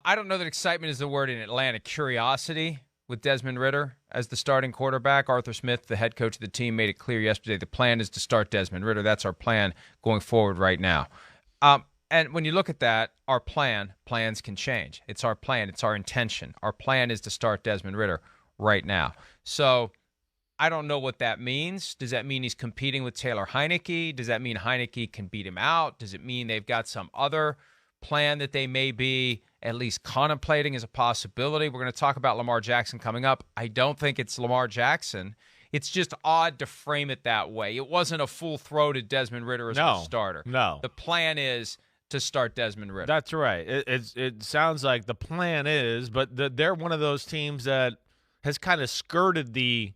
I don't know that excitement is the word in Atlanta. Curiosity with Desmond Ridder as the starting quarterback. Arthur Smith, the head coach of the team, made it clear yesterday the plan is to start Desmond Ridder. That's our plan going forward right now. And when you look at that, our plans can change. It's our plan. It's our intention. Our plan is to start Desmond Ridder right now. So I don't know what that means. Does that mean he's competing with Taylor Heineke? Does that mean Heineke can beat him out? Does it mean they've got some other plan that they may be at least contemplating as a possibility? We're going to talk about Lamar Jackson coming up. I don't think it's Lamar Jackson. It's just odd to frame it that way. It wasn't a full-throated Desmond Ridder as a starter. No. The plan is to start Desmond Ridder. That's right. It sounds like the plan is, but they're one of those teams that has kind of skirted the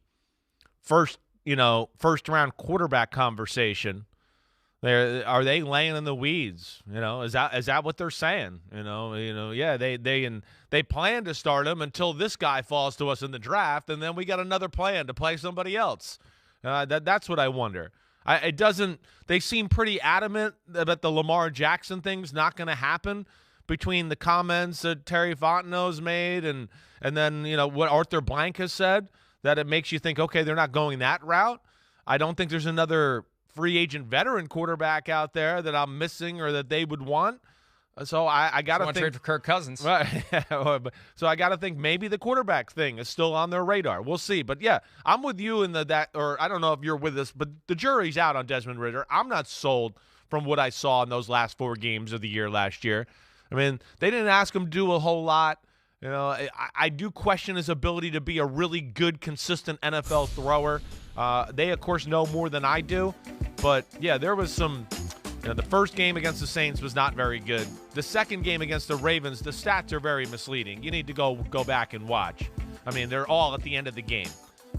first round quarterback conversation. Are they laying in the weeds? Is that what they're saying? Yeah, they plan to start him until this guy falls to us in the draft, and then we got another plan to play somebody else. That's what I wonder. They seem pretty adamant that the Lamar Jackson thing's not going to happen between the comments that Terry Fontenot's made and then, what Arthur Blank has said, that it makes you think, okay, they're not going that route. I don't think there's another free agent veteran quarterback out there that I'm missing or that they would want. So I got to think. Trade for Kirk Cousins. Right. So I got to think maybe the quarterback thing is still on their radar. We'll see. But, yeah, I'm with you in or I don't know if you're with us, but the jury's out on Desmond Ridder. I'm not sold from what I saw in those last 4 games of the year last year. I mean, they didn't ask him to do a whole lot. I do question his ability to be a really good, consistent NFL thrower. They, of course, know more than I do. But, yeah, there was some the first game against the Saints was not very good. The second game against the Ravens, the stats are very misleading. You need to go back and watch. I mean, they're all at the end of the game.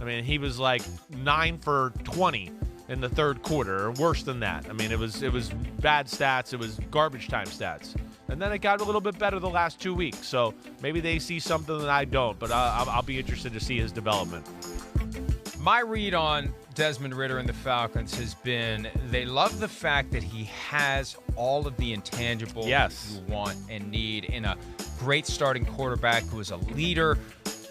I mean, he was like 9 for 20 in the third quarter, or worse than that. I mean, it was bad stats. It was garbage time stats. And then it got a little bit better the last 2 weeks. So maybe they see something that I don't, but I'll be interested to see his development. My read on Desmond Ridder and the Falcons has been they love the fact that he has all of the intangibles you want and need in a great starting quarterback who is a leader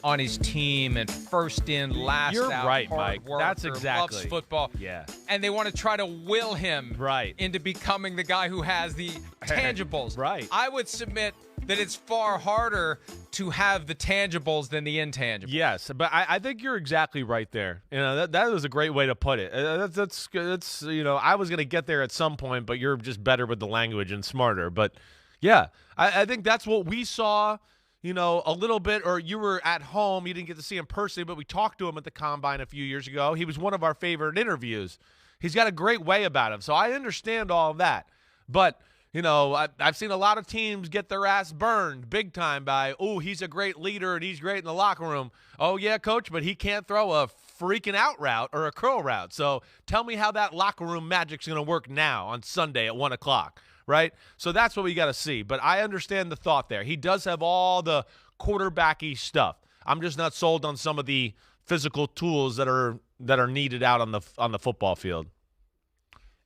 on his team and first in, last You're out. Right, hard Mike. Worker, That's exactly. loves football. Yeah. And they want to try to will him into becoming the guy who has the tangibles. Right. I would submit that it's far harder to have the tangibles than the intangibles. Yes, but I think you're exactly right there. That was a great way to put it. That's I was going to get there at some point, but you're just better with the language and smarter. But, yeah, I think that's what we saw, a little bit, or you were at home. You didn't get to see him personally, but we talked to him at the Combine a few years ago. He was one of our favorite interviews. He's got a great way about him, so I understand all of that. But I've seen a lot of teams get their ass burned big time by, he's a great leader and he's great in the locker room. Oh, yeah, coach, but he can't throw a freaking out route or a curl route. So tell me how that locker room magic's going to work now on Sunday at 1 o'clock, right? So that's what we got to see. But I understand the thought there. He does have all the quarterbacky stuff. I'm just not sold on some of the physical tools that are needed out on the football field.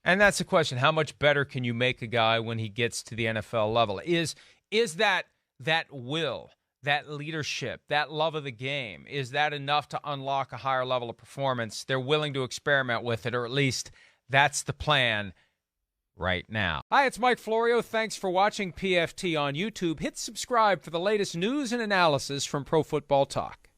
And that's the question. How much better can you make a guy when he gets to the NFL level? Is that will, that leadership, that love of the game, is that enough to unlock a higher level of performance? They're willing to experiment with it, or at least that's the plan right now. Hi, it's Mike Florio. Thanks for watching PFT on YouTube. Hit subscribe for the latest news and analysis from Pro Football Talk.